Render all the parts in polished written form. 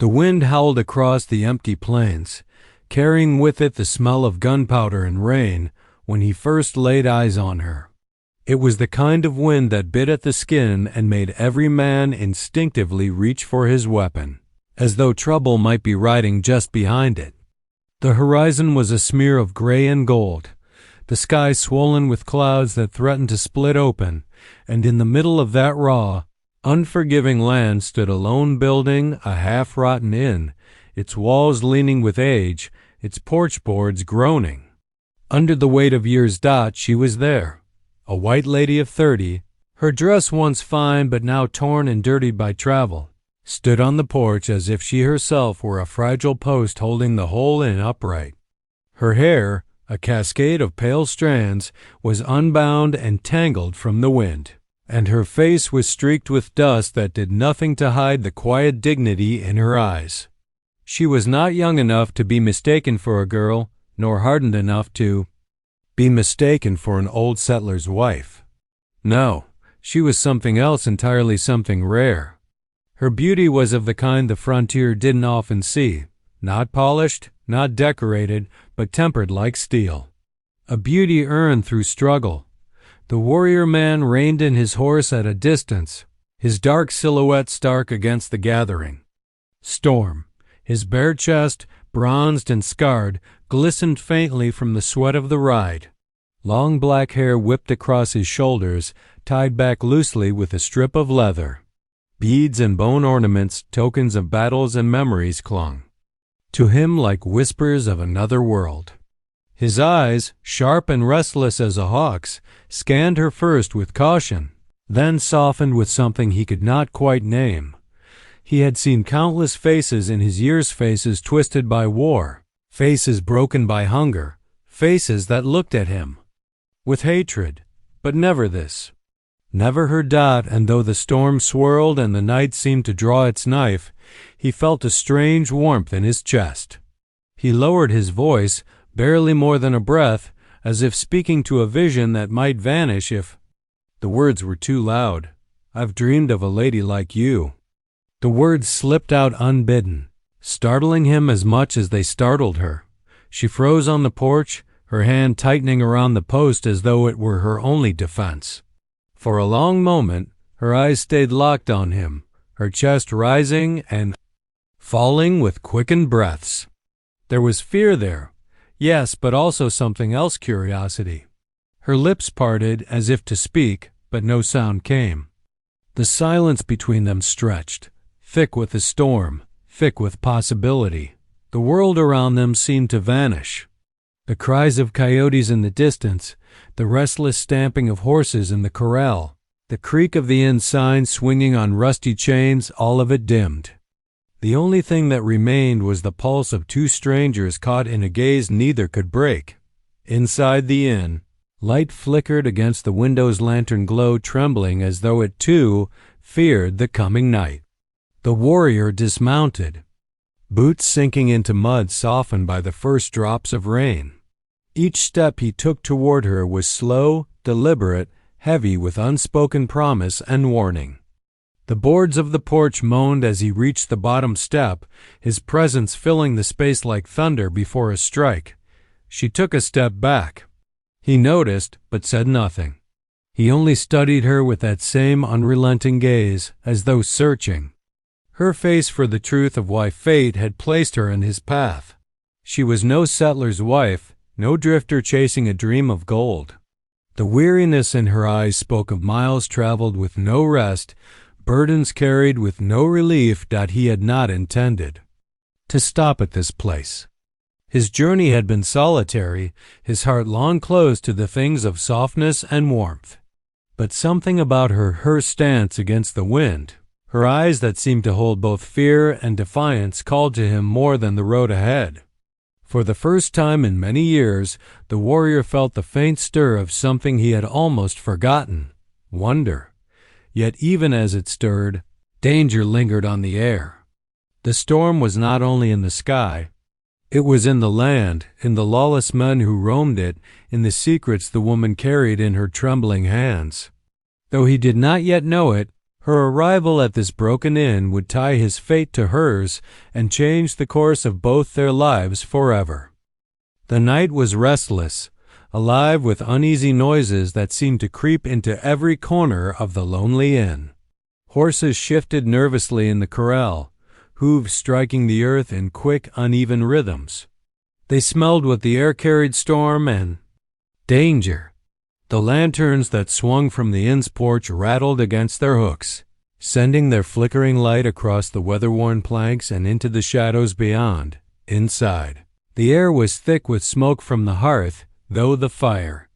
The wind howled across the empty plains, carrying with it the smell of gunpowder and rain when he first laid eyes on her. It was the kind of wind that bit at the skin and made every man instinctively reach for his weapon, as though trouble might be riding just behind it. The horizon was a smear of gray and gold, the sky swollen with clouds that threatened to split open, and in the middle of that raw, unforgiving land stood a lone building, a half-rotten inn, its walls leaning with age, its porch boards groaning. Under the weight of years, she was there, a white lady of 30, her dress once fine but now torn and dirtied by travel, stood on the porch as if she herself were a fragile post holding the whole inn upright. Her hair, a cascade of pale strands, was unbound and tangled from the wind, and her face was streaked with dust that did nothing to hide the quiet dignity in her eyes. She was not young enough to be mistaken for a girl, nor hardened enough to be mistaken for an old settler's wife. No, she was something else entirely, something rare. Her beauty was of the kind the frontier didn't often see, not polished, not decorated, but tempered like steel. A beauty earned through struggle. The warrior man reined in his horse at a distance, his dark silhouette stark against the gathering storm. His bare chest, bronzed and scarred, glistened faintly from the sweat of the ride. Long black hair whipped across his shoulders, tied back loosely with a strip of leather. Beads and bone ornaments, tokens of battles and memories, clung to him like whispers of another world. His eyes, sharp and restless as a hawk's, scanned her first with caution, then softened with something he could not quite name. He had seen countless faces in his years, faces twisted by war, faces broken by hunger, faces that looked at him with hatred, but never this. Never her. And though the storm swirled and the night seemed to draw its knife, he felt a strange warmth in his chest. He lowered his voice, barely more than a breath, as if speaking to a vision that might vanish if the words were too loud. "I've dreamed of a lady like you." The words slipped out unbidden, startling him as much as they startled her. She froze on the porch, her hand tightening around the post as though it were her only defense. For a long moment, her eyes stayed locked on him, her chest rising and falling with quickened breaths. There was fear there, yes, but also something else, curiosity. Her lips parted as if to speak, but no sound came. The silence between them stretched, thick with the storm, thick with possibility. The world around them seemed to vanish. The cries of coyotes in the distance, the restless stamping of horses in the corral, the creak of the inn sign swinging on rusty chains, all of it dimmed. The only thing that remained was the pulse of two strangers caught in a gaze neither could break. Inside the inn, light flickered against the window's lantern glow, trembling as though it too feared the coming night. The warrior dismounted, boots sinking into mud softened by the first drops of rain. Each step he took toward her was slow, deliberate, heavy with unspoken promise and warning. The boards of the porch moaned as he reached the bottom step, his presence filling the space like thunder before a strike. She took a step back. He noticed, but said nothing. He only studied her with that same unrelenting gaze, as though searching her face for the truth of why fate had placed her in his path. She was no settler's wife, no drifter chasing a dream of gold. The weariness in her eyes spoke of miles traveled with no rest, burdens carried with no relief that he had not intended to stop at this place. His journey had been solitary, his heart long closed to the things of softness and warmth. But something about her stance against the wind, her eyes that seemed to hold both fear and defiance, called to him more than the road ahead. For the first time in many years, the warrior felt the faint stir of something he had almost forgotten, wonder. Yet even as it stirred, danger lingered on the air. The storm was not only in the sky, it was in the land, in the lawless men who roamed it, in the secrets the woman carried in her trembling hands. Though he did not yet know it, Her arrival at this broken inn would tie his fate to hers and change the course of both their lives forever. The night was restless, alive with uneasy noises that seemed to creep into every corner of the lonely inn. Horses shifted nervously in the corral, hooves striking the earth in quick, uneven rhythms. They smelled what the air carried storm and danger. The lanterns that swung from the inn's porch rattled against their hooks, sending their flickering light across the weather-worn planks and into the shadows beyond, inside. The air was thick with smoke from the hearth, though the fire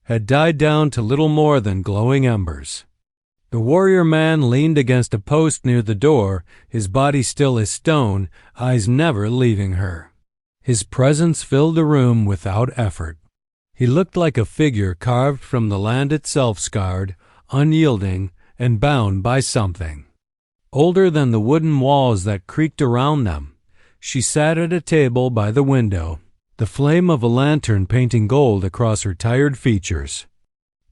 had died down to little more than glowing embers. The warrior man leaned against a post near the door, his body still as stone, eyes never leaving her. His presence filled the room without effort. He looked like a figure carved from the land itself, scarred, unyielding, and bound by something older than the wooden walls that creaked around them. She sat at a table by the window, the flame of a lantern painting gold across her tired features.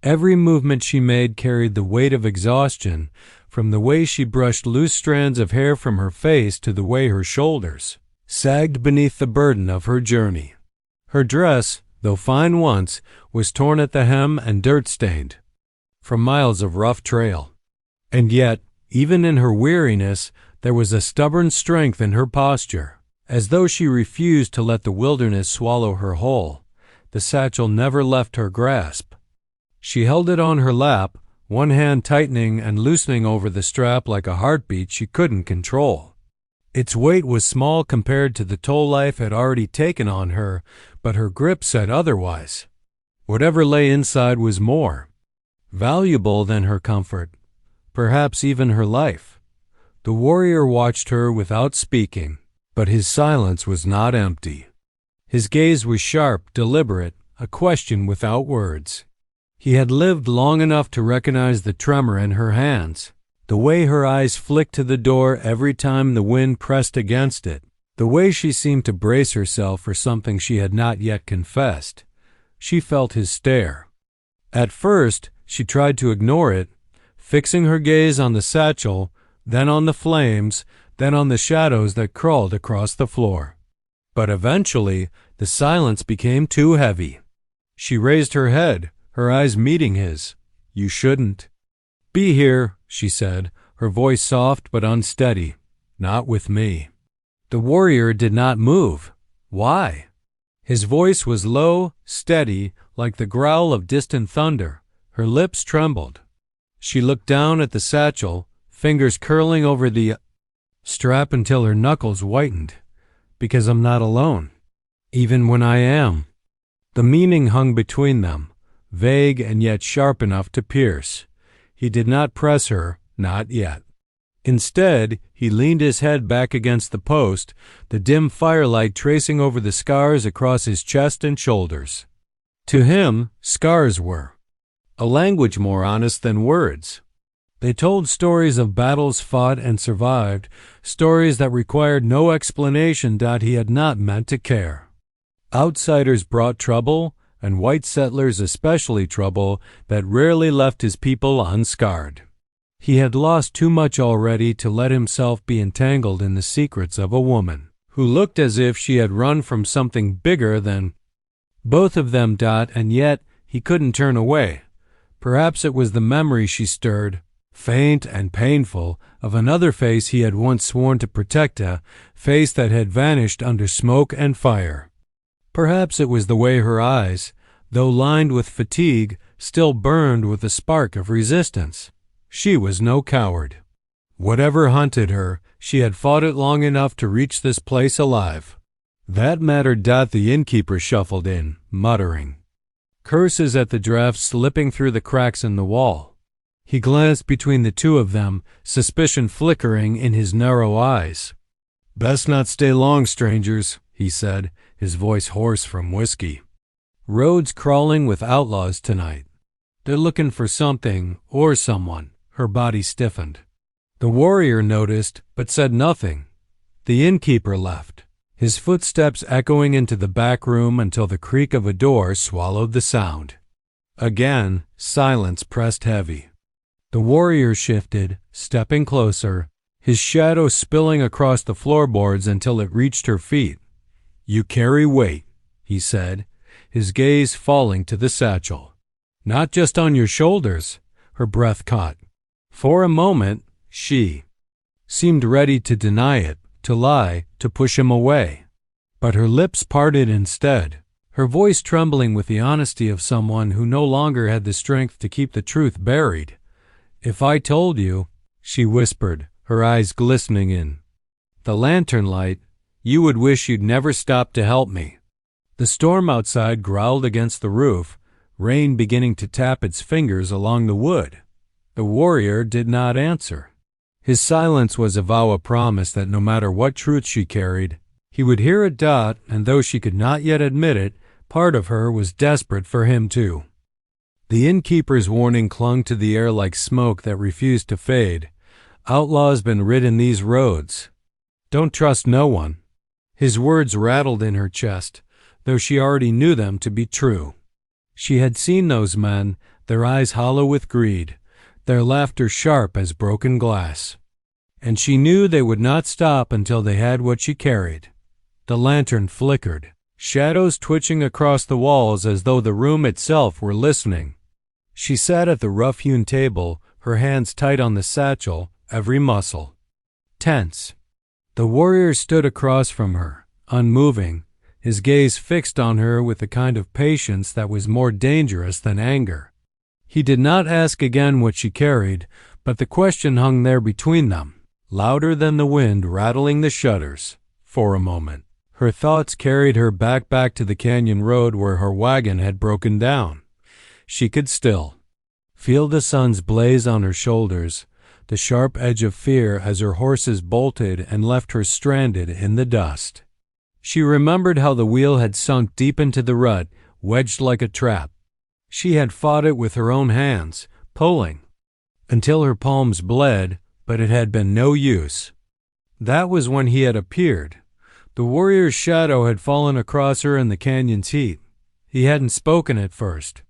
Every movement she made carried the weight of exhaustion, from the way she brushed loose strands of hair from her face to the way her shoulders sagged beneath the burden of her journey. Her dress, though fine once, was torn at the hem and dirt-stained from miles of rough trail. And yet, even in her weariness, there was a stubborn strength in her posture, as though she refused to let the wilderness swallow her whole. The satchel never left her grasp. She held it on her lap, one hand tightening and loosening over the strap like a heartbeat she couldn't control. Its weight was small compared to the toll life had already taken on her, but her grip said otherwise. Whatever lay inside was more valuable than her comfort, perhaps even her life. The warrior watched her without speaking, but his silence was not empty. His gaze was sharp, deliberate, a question without words. He had lived long enough to recognize the tremor in her hands, the way her eyes flicked to the door every time the wind pressed against it, the way she seemed to brace herself for something she had not yet confessed. She felt his stare. At first, she tried to ignore it, fixing her gaze on the satchel, then on the flames, then on the shadows that crawled across the floor. But eventually, the silence became too heavy. She raised her head, her eyes meeting his. "You shouldn't be here," she said, her voice soft but unsteady. "Not with me." The warrior did not move. Why? His voice was low, steady, like the growl of distant thunder. Her lips trembled. She looked down at the satchel, fingers curling over the strap until her knuckles whitened. "Because I'm not alone, even when I am." The meaning hung between them, vague and yet sharp enough to pierce. He did not press her, not yet. Instead, he leaned his head back against the post, the dim firelight tracing over the scars across his chest and shoulders. To him, scars were a language more honest than words. They told stories of battles fought and survived, stories that required no explanation that he had not meant to care. Outsiders brought trouble, and white settlers especially trouble that rarely left his people unscarred. He had lost too much already to let himself be entangled in the secrets of a woman who looked as if she had run from something bigger than both of them. And yet he couldn't turn away. Perhaps it was the memory she stirred, faint and painful, of another face he had once sworn to protect, a face that had vanished under smoke and fire. Perhaps it was the way her eyes, though lined with fatigue, still burned with a spark of resistance. She was no coward. Whatever hunted her, she had fought it long enough to reach this place alive. That mattered. The innkeeper shuffled in, muttering curses at the draft slipping through the cracks in the wall. He glanced between the two of them, suspicion flickering in his narrow eyes. "Best not stay long, strangers," he said, his voice hoarse from whiskey. "Road's crawling with outlaws tonight. They're looking for something or someone." Her body stiffened. The warrior noticed, but said nothing. The innkeeper left, his footsteps echoing into the back room until the creak of a door swallowed the sound. Again, silence pressed heavy. The warrior shifted, stepping closer, his shadow spilling across the floorboards until it reached her feet. "You carry weight," he said, his gaze falling to the satchel. "Not just on your shoulders," her breath caught. For a moment, she seemed ready to deny it, to lie, to push him away. But her lips parted instead, her voice trembling with the honesty of someone who no longer had the strength to keep the truth buried. "If I told you," she whispered, her eyes glistening in the lantern light, "you would wish you'd never stopped to help me." The storm outside growled against the roof, rain beginning to tap its fingers along the wood. The warrior did not answer. His silence was a vow of promise that no matter what truth she carried, he would hear it dot, and though she could not yet admit it, part of her was desperate for him too. The innkeeper's warning clung to the air like smoke that refused to fade. "Outlaws been ridden these roads. Don't trust no one." His words rattled in her chest, though she already knew them to be true. She had seen those men, their eyes hollow with greed, their laughter sharp as broken glass. And she knew they would not stop until they had what she carried. The lantern flickered, shadows twitching across the walls as though the room itself were listening. She sat at the rough-hewn table, her hands tight on the satchel, every muscle tense. The warrior stood across from her, unmoving, his gaze fixed on her with a kind of patience that was more dangerous than anger. He did not ask again what she carried, but the question hung there between them, louder than the wind rattling the shutters. For a moment, her thoughts carried her back to the canyon road where her wagon had broken down. She could still feel the sun's blaze on her shoulders, the sharp edge of fear as her horses bolted and left her stranded in the dust. She remembered how the wheel had sunk deep into the rut, wedged like a trap. She had fought it with her own hands, pulling until her palms bled, but it had been no use. That was when he had appeared. The warrior's shadow had fallen across her in the canyon's heat. He hadn't spoken at first.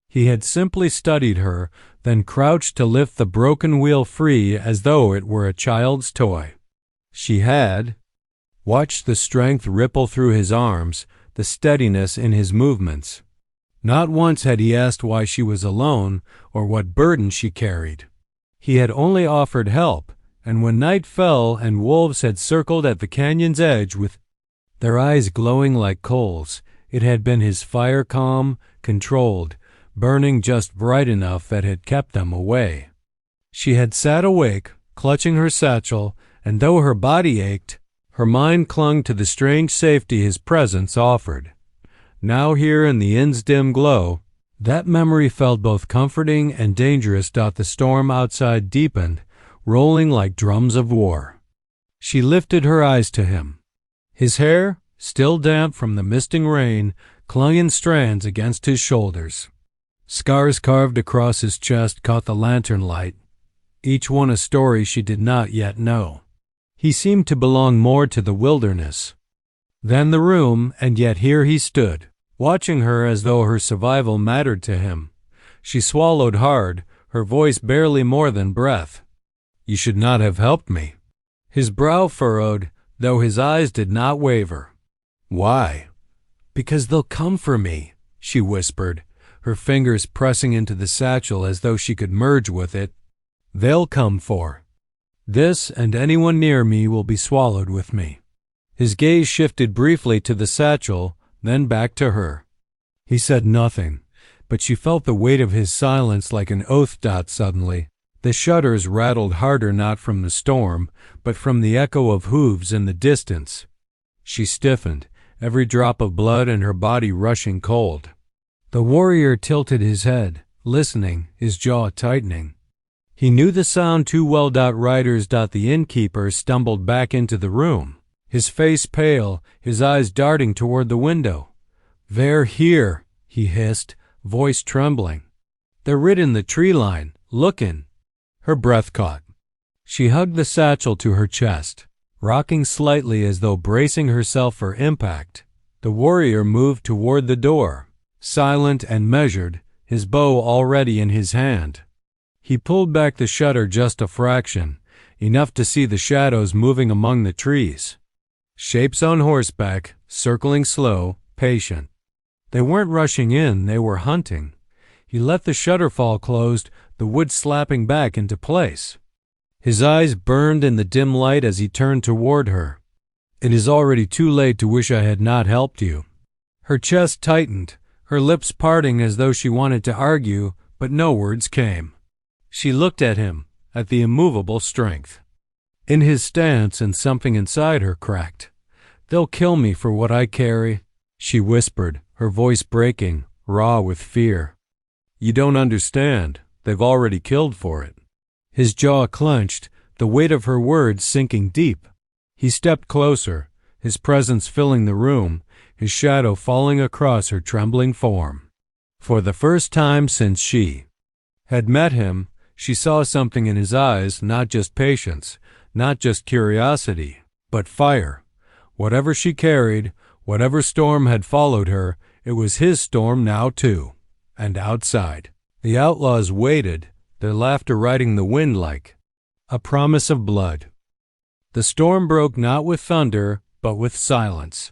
He had simply studied her, then crouched to lift the broken wheel free as though it were a child's toy. She had watched the strength ripple through his arms, the steadiness in his movements. Not once had he asked why she was alone or what burden she carried. He had only offered help, and when night fell and wolves had circled at the canyon's edge with their eyes glowing like coals, it had been his fire calm, controlled, burning just bright enough that had kept them away. She had sat awake, clutching her satchel, and though her body ached, her mind clung to the strange safety his presence offered. Now here in the inn's dim glow, that memory felt both comforting and dangerous. The storm outside deepened, rolling like drums of war. She lifted her eyes to him. His hair, still damp from the misting rain, clung in strands against his shoulders. Scars carved across his chest caught the lantern light, each one a story she did not yet know. He seemed to belong more to the wilderness than the room, and yet here he stood, watching her as though her survival mattered to him. She swallowed hard, her voice barely more than breath. "You should not have helped me." His brow furrowed, though his eyes did not waver. "Why?" "Because they'll come for me," she whispered, her fingers pressing into the satchel as though she could merge with it. "They'll come for this, and anyone near me will be swallowed with me." His gaze shifted briefly to the satchel, then back to her. He said nothing, but she felt the weight of his silence like an oath. Suddenly, the shutters rattled harder, not from the storm, but from the echo of hooves in the distance. She stiffened, every drop of blood in her body rushing cold. The warrior tilted his head, listening, his jaw tightening. He knew the sound too well. Riders. The innkeeper stumbled back into the room, his face pale, his eyes darting toward the window. "They're here," he hissed, voice trembling. "They're ridden the tree line, lookin'." Her breath caught. She hugged the satchel to her chest, rocking slightly as though bracing herself for impact. The warrior moved toward the door, silent and measured, his bow already in his hand. He pulled back the shutter just a fraction, enough to see the shadows moving among the trees. Shapes on horseback, circling slow, patient. They weren't rushing in, they were hunting. He let the shutter fall closed, the wood slapping back into place. His eyes burned in the dim light as he turned toward her. "It is already too late to wish I had not helped you." Her chest tightened, her lips parting as though she wanted to argue, but no words came. She looked at him, at the immovable strength in his stance, and something inside her cracked. "They'll kill me for what I carry," she whispered, her voice breaking, raw with fear. "You don't understand. They've already killed for it." His jaw clenched, the weight of her words sinking deep. He stepped closer, his presence filling the room, his shadow falling across her trembling form. For the first time since she had met him, she saw something in his eyes, not just patience, not just curiosity, but fire. Whatever she carried, whatever storm had followed her, it was his storm now too. And outside, the outlaws waited, their laughter riding the wind like a promise of blood. The storm broke not with thunder, but with silence.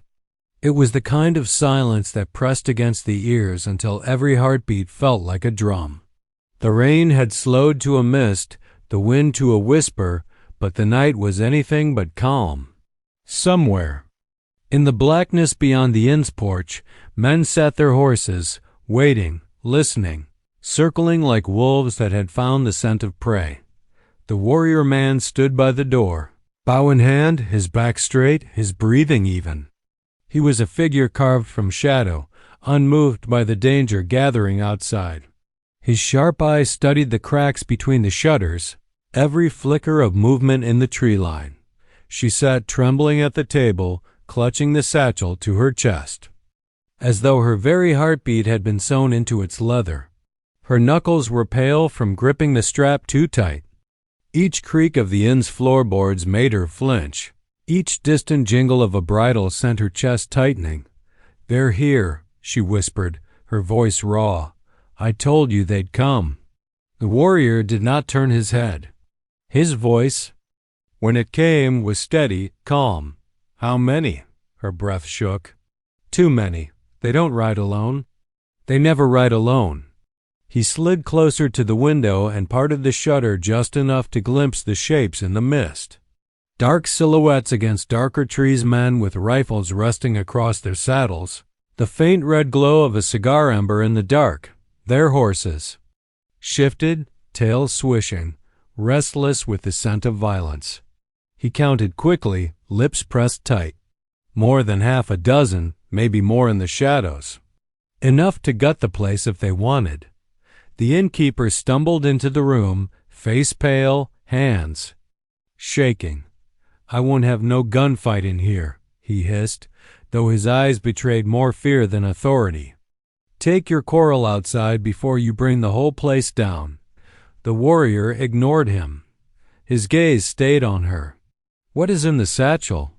It was the kind of silence that pressed against the ears until every heartbeat felt like a drum. The rain had slowed to a mist, the wind to a whisper, but the night was anything but calm. Somewhere, in the blackness beyond the inn's porch, men sat their horses, waiting, listening, circling like wolves that had found the scent of prey. The warrior man stood by the door, bow in hand, his back straight, his breathing even. He was a figure carved from shadow, unmoved by the danger gathering outside. His sharp eyes studied the cracks between the shutters, every flicker of movement in the tree line. She sat trembling at the table, clutching the satchel to her chest, as though her very heartbeat had been sewn into its leather. Her knuckles were pale from gripping the strap too tight. Each creak of the inn's floorboards made her flinch. Each distant jingle of a bridle sent her chest tightening. "They're here," she whispered, her voice raw. "I told you they'd come." The warrior did not turn his head. His voice, when it came, was steady, calm. "How many?" Her breath shook. "Too many. They don't ride alone. They never ride alone." He slid closer to the window and parted the shutter just enough to glimpse the shapes in the mist. Dark silhouettes against darker trees, men with rifles resting across their saddles. The faint red glow of a cigar ember in the dark. Their horses. Shifted, tails swishing, restless with the scent of violence. He counted quickly, lips pressed tight. More than half a dozen, maybe more in the shadows. Enough to gut the place if they wanted. The innkeeper stumbled into the room, face pale, hands shaking. "I won't have no gunfight in here," he hissed, though his eyes betrayed more fear than authority. "Take your quarrel outside before you bring the whole place down." The warrior ignored him. His gaze stayed on her. "What is in the satchel?"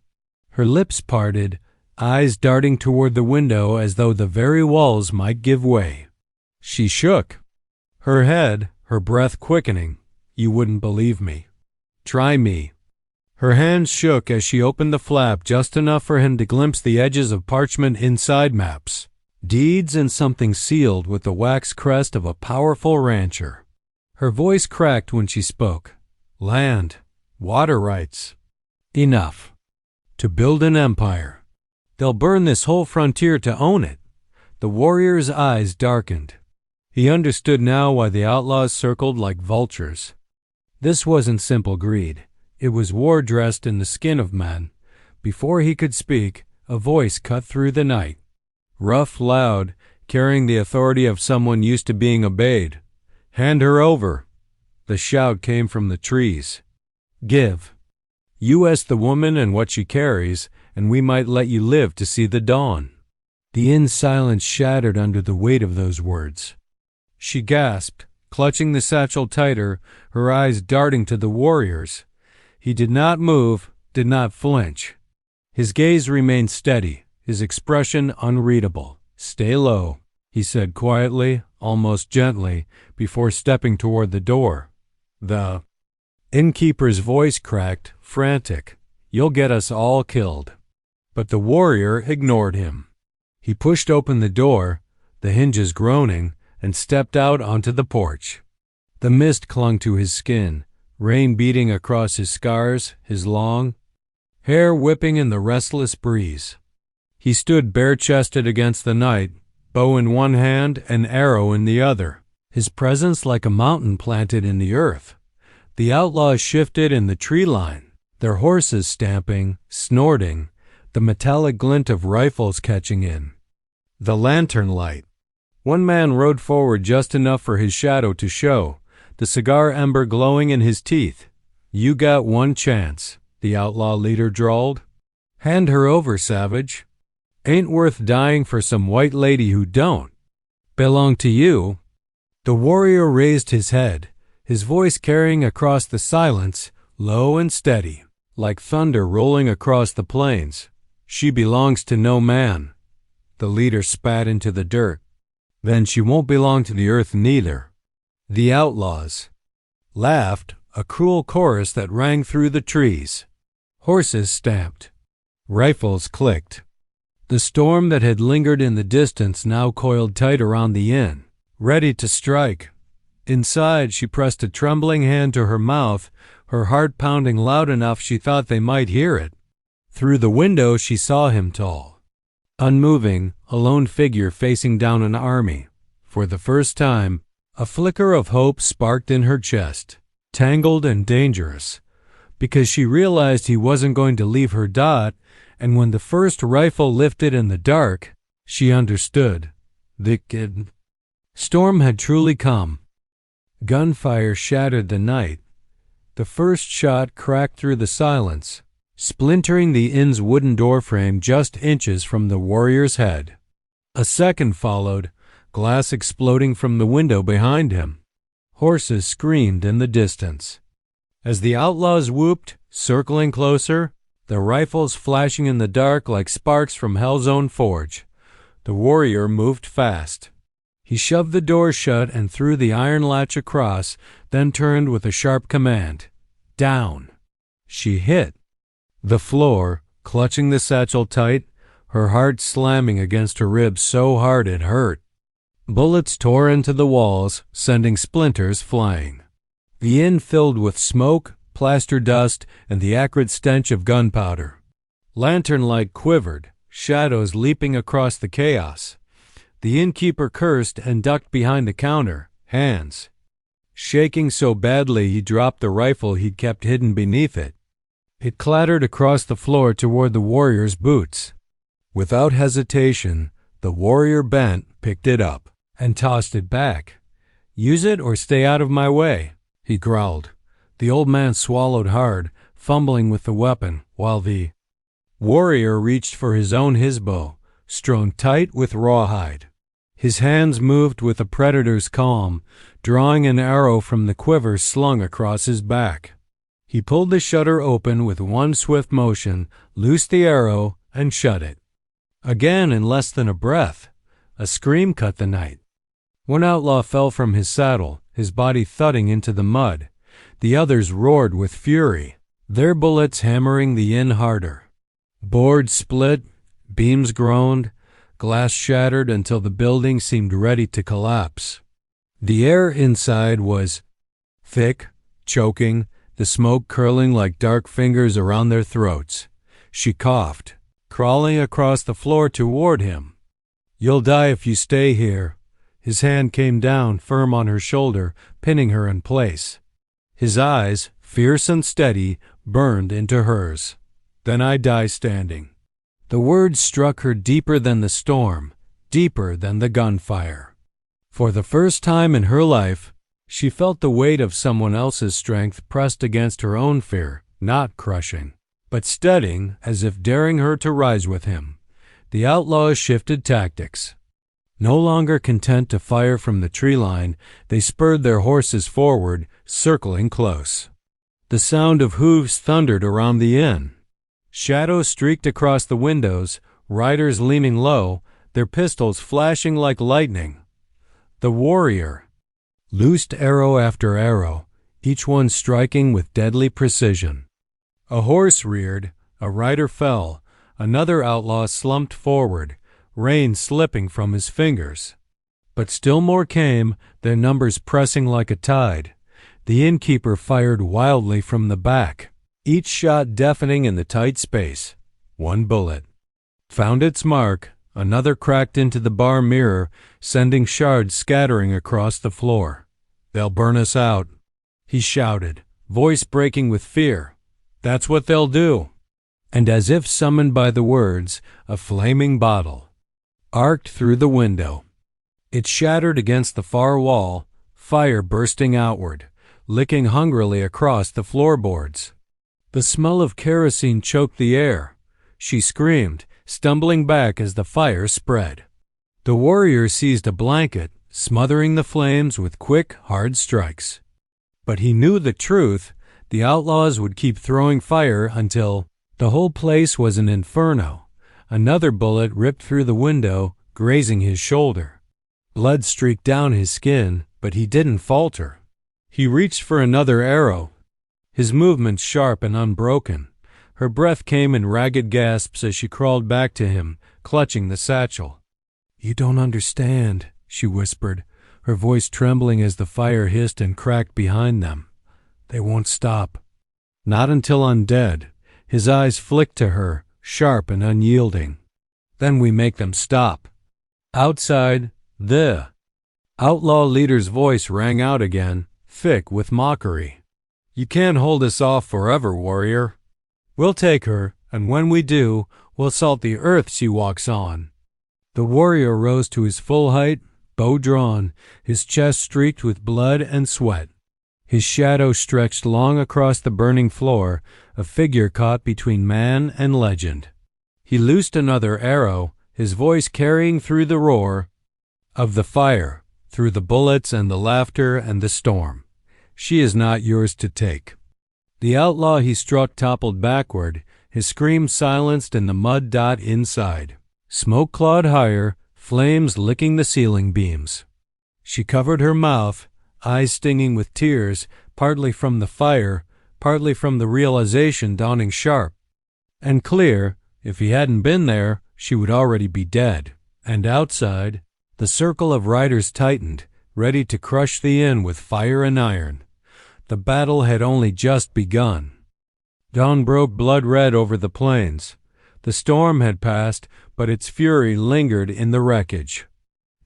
Her lips parted, eyes darting toward the window as though the very walls might give way. She shook her head, her breath quickening. "You wouldn't believe me. Try me." Her hands shook as she opened the flap just enough for him to glimpse the edges of parchment inside maps, deeds, and something sealed with the wax crest of a powerful rancher. Her voice cracked when she spoke. "Land, water rights. Enough. To build an empire. They'll burn this whole frontier to own it." The warrior's eyes darkened. He understood now why the outlaws circled like vultures. This wasn't simple greed. It was war dressed in the skin of men. Before he could speak, a voice cut through the night. Rough, loud, carrying the authority of someone used to being obeyed. "Hand her over." The shout came from the trees. "Give. You ask the woman and what she carries, and we might let you live to see the dawn." The inn's silence shattered under the weight of those words. She gasped, clutching the satchel tighter, her eyes darting to the warrior's. He did not move, did not flinch. His gaze remained steady, his expression unreadable. "Stay low." he said quietly, almost gently, before stepping toward the door. The innkeeper's voice cracked, frantic. "You'll get us all killed." But the warrior ignored him. He pushed open the door, the hinges groaning, and stepped out onto the porch. The mist clung to his skin, rain beating across his scars, his long hair whipping in the restless breeze. He stood bare-chested against the night, bow in one hand and arrow in the other, his presence like a mountain planted in the earth. The outlaws shifted in the tree line, their horses stamping, snorting, the metallic glint of rifles catching in the lantern light. One man rode forward just enough for his shadow to show, the cigar ember glowing in his teeth. "You got one chance," the outlaw leader drawled. "Hand her over, savage. Ain't worth dying for some white lady who don't belong to you." The warrior raised his head, his voice carrying across the silence, low and steady, like thunder rolling across the plains. "She belongs to no man." The leader spat into the dirt. "Then she won't belong to the earth neither." The outlaws laughed, a cruel chorus that rang through the trees. Horses stamped. Rifles clicked. The storm that had lingered in the distance now coiled tight around the inn, ready to strike. Inside, she pressed a trembling hand to her mouth, her heart pounding loud enough she thought they might hear it. Through the window she saw him tall, unmoving, a lone figure facing down an army. For the first time, a flicker of hope sparked in her chest, tangled and dangerous, because she realized he wasn't going to leave her dot, and when the first rifle lifted in the dark, she understood. The storm had truly come. Gunfire shattered the night. The first shot cracked through the silence, splintering the inn's wooden doorframe just inches from the warrior's head. A second followed, glass exploding from the window behind him. Horses screamed in the distance. As the outlaws whooped, circling closer, their rifles flashing in the dark like sparks from Hell's own forge, the warrior moved fast. He shoved the door shut and threw the iron latch across, then turned with a sharp command. Down. She hit the floor, clutching the satchel tight, her heart slamming against her ribs so hard it hurt. Bullets tore into the walls, sending splinters flying. The inn filled with smoke, plaster dust, and the acrid stench of gunpowder. Lantern light quivered, shadows leaping across the chaos. The innkeeper cursed and ducked behind the counter, hands shaking so badly he dropped the rifle he'd kept hidden beneath it. It clattered across the floor toward the warrior's boots. Without hesitation, the warrior bent, picked it up, and tossed it back. "Use it or stay out of my way," he growled. The old man swallowed hard, fumbling with the weapon, while the warrior reached for his own hisbow, strewn tight with rawhide. His hands moved with a predator's calm, drawing an arrow from the quiver slung across his back. He pulled the shutter open with one swift motion, loosed the arrow, and shut it. Again in less than a breath, a scream cut the night. One outlaw fell from his saddle, his body thudding into the mud. The others roared with fury, their bullets hammering the inn harder. Boards split, beams groaned, glass shattered until the building seemed ready to collapse. The air inside was thick, choking, the smoke curling like dark fingers around their throats. She coughed, crawling across the floor toward him. "You'll die if you stay here." His hand came down firm on her shoulder, pinning her in place. His eyes, fierce and steady, burned into hers. "Then I die standing." The words struck her deeper than the storm, deeper than the gunfire. For the first time in her life, she felt the weight of someone else's strength pressed against her own fear, not crushing, but steadying as if daring her to rise with him. The outlaws shifted tactics. No longer content to fire from the tree line, they spurred their horses forward, circling close. The sound of hooves thundered around the inn. Shadows streaked across the windows, riders leaning low, their pistols flashing like lightning. The warrior loosed arrow after arrow, each one striking with deadly precision. A horse reared, a rider fell, another outlaw slumped forward, rein slipping from his fingers. But still more came, their numbers pressing like a tide. The innkeeper fired wildly from the back, each shot deafening in the tight space. One bullet found its mark, another cracked into the bar mirror, sending shards scattering across the floor. "They'll burn us out," he shouted, voice breaking with fear. "That's what they'll do." And as if summoned by the words, a flaming bottle arced through the window. It shattered against the far wall, fire bursting outward, licking hungrily across the floorboards. The smell of kerosene choked the air. She screamed, stumbling back as the fire spread. The warrior seized a blanket, smothering the flames with quick, hard strikes. But he knew the truth. The outlaws would keep throwing fire until the whole place was an inferno. Another bullet ripped through the window, grazing his shoulder. Blood streaked down his skin, but he didn't falter. He reached for another arrow, his movements sharp and unbroken. Her breath came in ragged gasps as she crawled back to him, clutching the satchel. "You don't understand," she whispered, her voice trembling as the fire hissed and cracked behind them. "They won't stop. Not until I'm dead." His eyes flicked to her, sharp and unyielding. "Then we make them stop." Outside, the outlaw leader's voice rang out again, thick with mockery. "You can't hold us off forever, warrior. We'll take her, and when we do, we'll salt the earth she walks on." The warrior rose to his full height, bow drawn, his chest streaked with blood and sweat. His shadow stretched long across the burning floor, a figure caught between man and legend. He loosed another arrow, his voice carrying through the roar of the fire, through the bullets and the laughter and the storm. "She is not yours to take." The outlaw he struck toppled backward, his scream silenced in the mud dot inside. Smoke clawed higher, flames licking the ceiling beams. She covered her mouth, eyes stinging with tears, partly from the fire, partly from the realization dawning sharp and clear. If he hadn't been there, she would already be dead. And outside, the circle of riders tightened, ready to crush the inn with fire and iron. The battle had only just begun. Dawn broke blood-red over the plains. The storm had passed, but its fury lingered in the wreckage.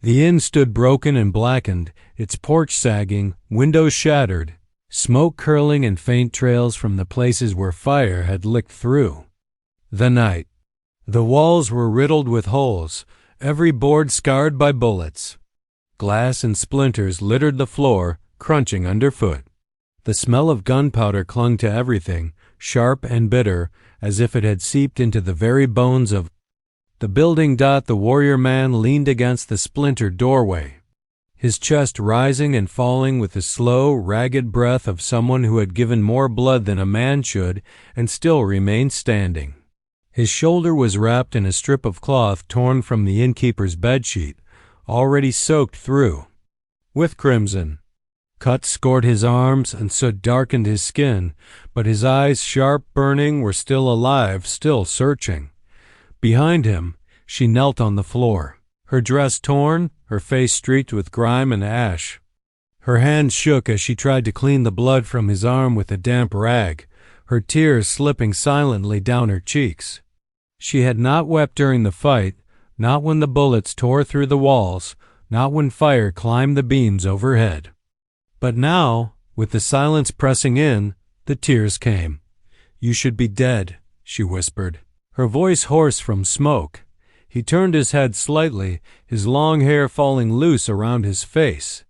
The inn stood broken and blackened, its porch sagging, windows shattered, smoke curling in faint trails from the places where fire had licked through. The night. The walls were riddled with holes, every board scarred by bullets. Glass and splinters littered the floor, crunching underfoot. The smell of gunpowder clung to everything, sharp and bitter, as if it had seeped into the very bones of the building. The warrior man leaned against the splintered doorway, his chest rising and falling with the slow, ragged breath of someone who had given more blood than a man should and still remained standing. His shoulder was wrapped in a strip of cloth torn from the innkeeper's bedsheet, already soaked through with crimson. Cuts scored his arms and soot darkened his skin, but his eyes, sharp, burning, were still alive, still searching. Behind him, she knelt on the floor, her dress torn, her face streaked with grime and ash. Her hands shook as she tried to clean the blood from his arm with a damp rag, her tears slipping silently down her cheeks. She had not wept during the fight, not when the bullets tore through the walls, not when fire climbed the beams overhead. But now, with the silence pressing in, the tears came. "You should be dead," she whispered, her voice hoarse from smoke. He turned his head slightly, his long hair falling loose around his face.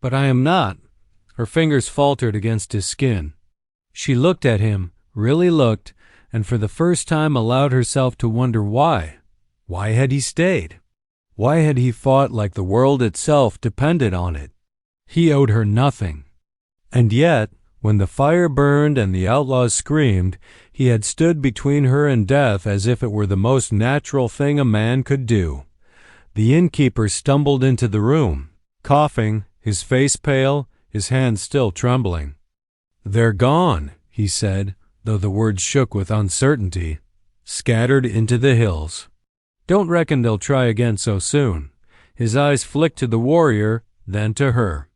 "But I am not." Her fingers faltered against his skin. She looked at him, really looked, and for the first time allowed herself to wonder why. Why had he stayed? Why had he fought like the world itself depended on it? He owed her nothing. And yet, when the fire burned and the outlaws screamed, he had stood between her and death as if it were the most natural thing a man could do. The innkeeper stumbled into the room, coughing, his face pale, his hands still trembling. "They're gone," he said, though the words shook with uncertainty. "Scattered into the hills. Don't reckon they'll try again so soon." His eyes flicked to the warrior, then to her.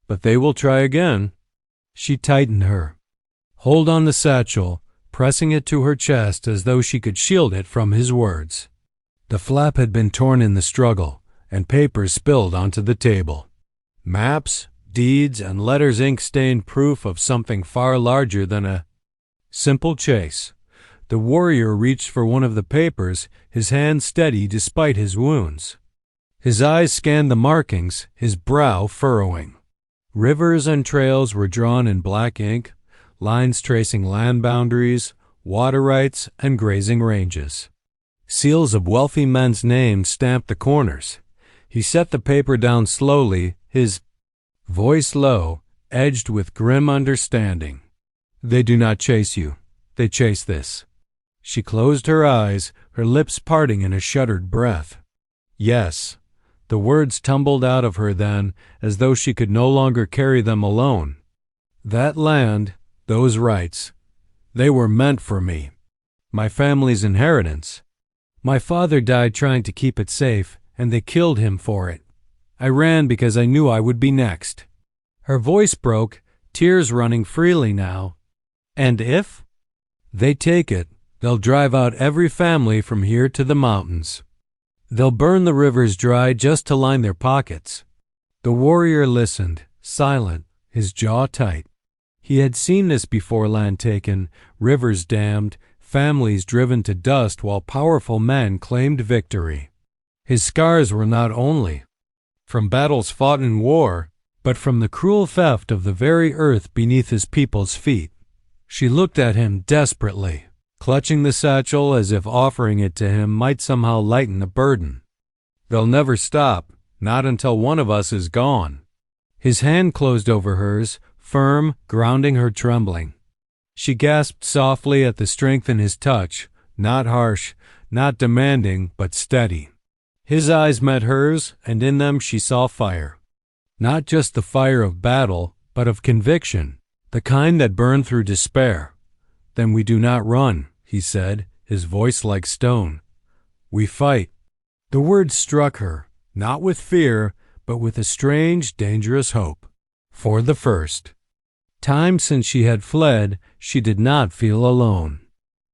"But they will try again." She tightened her hold on the satchel, pressing it to her chest as though she could shield it from his words. The flap had been torn in the struggle, and papers spilled onto the table. Maps, deeds, and letters ink-stained proof of something far larger than a simple chase. The warrior reached for one of the papers, his hand steady despite his wounds. His eyes scanned the markings, his brow furrowing. Rivers and trails were drawn in black ink, lines tracing land boundaries, water rights, and grazing ranges. Seals of wealthy men's names stamped the corners. He set the paper down slowly, his voice low, edged with grim understanding. "They do not chase you. They chase this." She closed her eyes, her lips parting in a shuddered breath. "Yes." The words tumbled out of her then, as though she could no longer carry them alone. "That land, those rights, they were meant for me. My family's inheritance. My father died trying to keep it safe, and they killed him for it. I ran because I knew I would be next." Her voice broke, tears running freely now. "And if they take it, they'll drive out every family from here to the mountains. They'll burn the rivers dry just to line their pockets." The warrior listened, silent, his jaw tight. He had seen this before: land taken, rivers dammed, families driven to dust while powerful men claimed victory. His scars were not only from battles fought in war, but from the cruel theft of the very earth beneath his people's feet. She looked at him desperately, clutching the satchel as if offering it to him might somehow lighten the burden. "They'll never stop, not until one of us is gone." His hand closed over hers, firm, grounding her trembling. She gasped softly at the strength in his touch, not harsh, not demanding, but steady. His eyes met hers, and in them she saw fire. Not just the fire of battle, but of conviction, the kind that burned through despair. "Then we do not run," he said, his voice like stone. "We fight." The words struck her, not with fear, but with a strange, dangerous hope. For the first time since she had fled, she did not feel alone.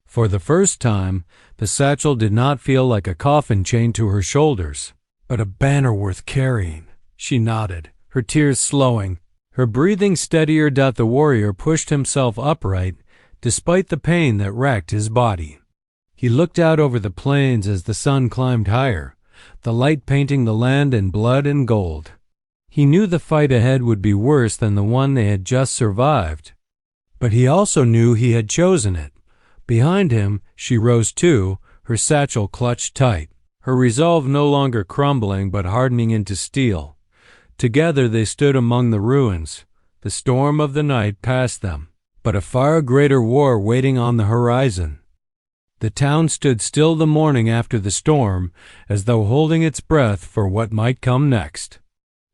For the first time, the satchel did not feel like a coffin chained to her shoulders, but a banner worth carrying. She nodded, her tears slowing, her breathing steadier. The warrior pushed himself upright, despite the pain that racked his body. He looked out over the plains as the sun climbed higher, the light painting the land in blood and gold. He knew the fight ahead would be worse than the one they had just survived, but he also knew he had chosen it. Behind him, she rose too, her satchel clutched tight, her resolve no longer crumbling but hardening into steel. Together they stood among the ruins. The storm of the night passed them, but a far greater war waiting on the horizon. The town stood still the morning after the storm, as though holding its breath for what might come next.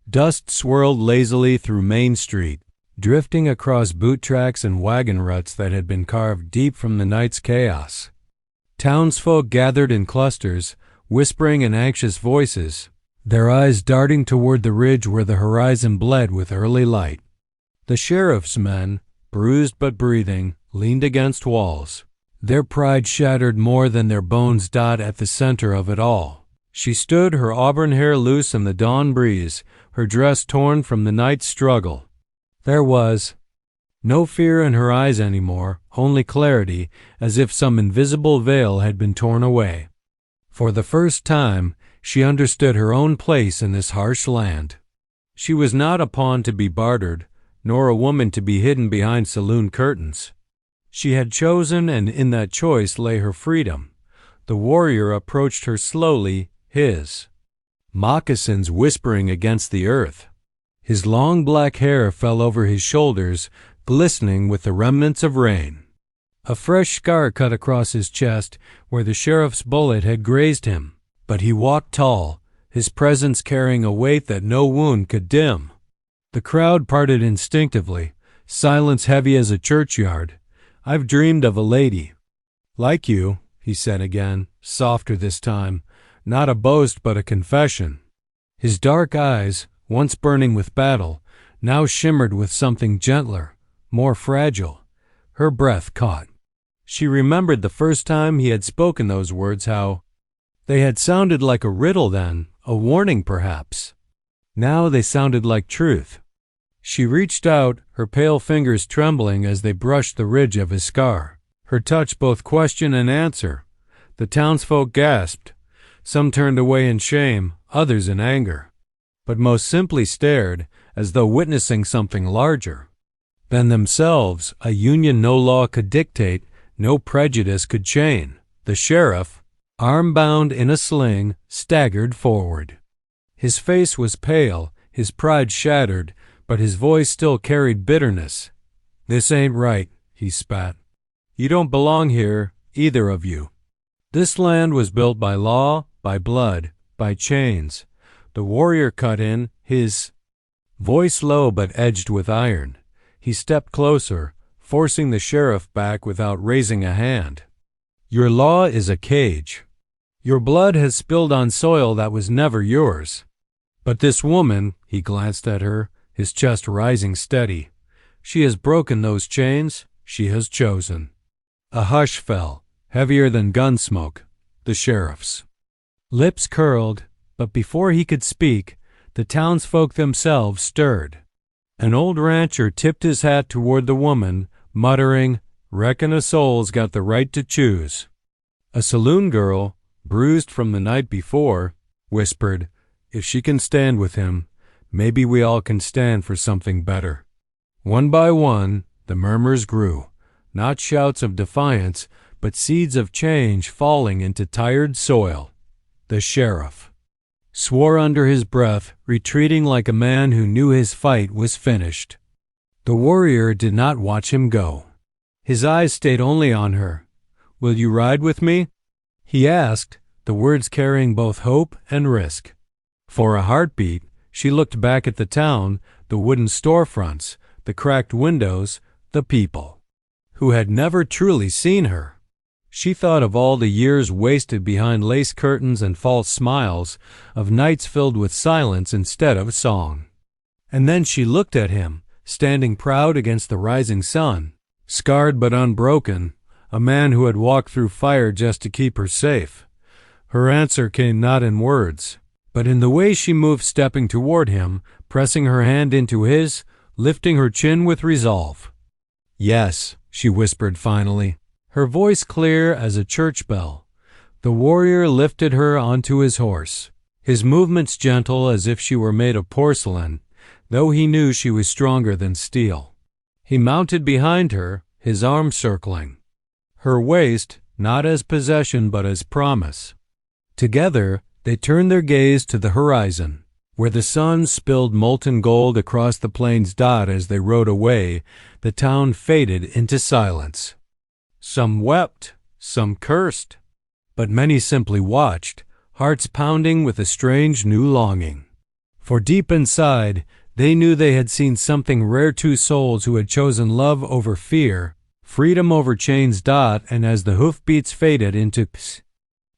Dust swirled lazily through Main Street, drifting across boot tracks and wagon ruts that had been carved deep from the night's chaos. Townsfolk gathered in clusters, whispering in anxious voices, their eyes darting toward the ridge where the horizon bled with early light. The sheriff's men, bruised but breathing, leaned against walls, their pride shattered more than their bones. At the center of it all, she stood, her auburn hair loose in the dawn breeze, her dress torn from the night's struggle. There was no fear in her eyes anymore, only clarity, as if some invisible veil had been torn away. For the first time, she understood her own place in this harsh land. She was not a pawn to be bartered, nor a woman to be hidden behind saloon curtains. She had chosen, and in that choice lay her freedom. The warrior approached her slowly, his moccasins whispering against the earth. His long black hair fell over his shoulders, glistening with the remnants of rain. A fresh scar cut across his chest where the sheriff's bullet had grazed him, but he walked tall, his presence carrying a weight that no wound could dim. The crowd parted instinctively, silence heavy as a churchyard. "I've dreamed of a lady like you," he said again, softer this time, not a boast but a confession. His dark eyes, once burning with battle, now shimmered with something gentler, more fragile. Her breath caught. She remembered the first time he had spoken those words, how they had sounded like a riddle then, a warning perhaps. Now they sounded like truth. She reached out, her pale fingers trembling as they brushed the ridge of his scar. Her touch both question and answer. The townsfolk gasped. Some turned away in shame, others in anger, but most simply stared, as though witnessing something larger than themselves, a union no law could dictate, no prejudice could chain. The sheriff, arm-bound in a sling, staggered forward. His face was pale, his pride shattered, but his voice still carried bitterness. "This ain't right," he spat. "You don't belong here, either of you. This land was built by law, by blood, by chains." The warrior cut in, his voice low but edged with iron. He stepped closer, forcing the sheriff back without raising a hand. "Your law is a cage. Your blood has spilled on soil that was never yours. But this woman," he glanced at her, his chest rising steady, "she has broken those chains, she has chosen." A hush fell, heavier than gun smoke. The sheriff's lips curled, but before he could speak, the townsfolk themselves stirred. An old rancher tipped his hat toward the woman, muttering, "Reckon a soul's got the right to choose." A saloon girl, bruised from the night before, whispered, "If she can stand with him, maybe we all can stand for something better." One by one, the murmurs grew, not shouts of defiance, but seeds of change falling into tired soil. The sheriff swore under his breath, retreating like a man who knew his fight was finished. The warrior did not watch him go. His eyes stayed only on her. "Will you ride with me?" he asked, the words carrying both hope and risk. For a heartbeat, she looked back at the town, the wooden storefronts, the cracked windows, the people who had never truly seen her. She thought of all the years wasted behind lace curtains and false smiles, of nights filled with silence instead of song. And then she looked at him, standing proud against the rising sun, scarred but unbroken, a man who had walked through fire just to keep her safe. Her answer came not in words, but in the way she moved, stepping toward him, pressing her hand into his, lifting her chin with resolve. "Yes," she whispered finally, her voice clear as a church bell. The warrior lifted her onto his horse, his movements gentle as if she were made of porcelain, though he knew she was stronger than steel. He mounted behind her, his arm circling her waist, not as possession but as promise. Together, they turned their gaze to the horizon, where the sun spilled molten gold across the plain's dot. As they rode away, the town faded into silence. Some wept, some cursed, but many simply watched, hearts pounding with a strange new longing. For deep inside, they knew they had seen something rare, two souls who had chosen love over fear, freedom over chains. And as the hoofbeats faded into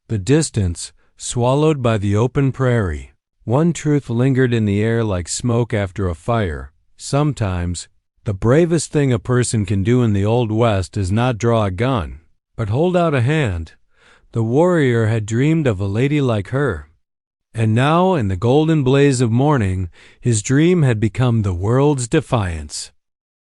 the distance, swallowed by the open prairie, one truth lingered in the air like smoke after a fire. Sometimes, the bravest thing a person can do in the Old West is not draw a gun, but hold out a hand. The warrior had dreamed of a lady like her. And now, in the golden blaze of morning, his dream had become the world's defiance.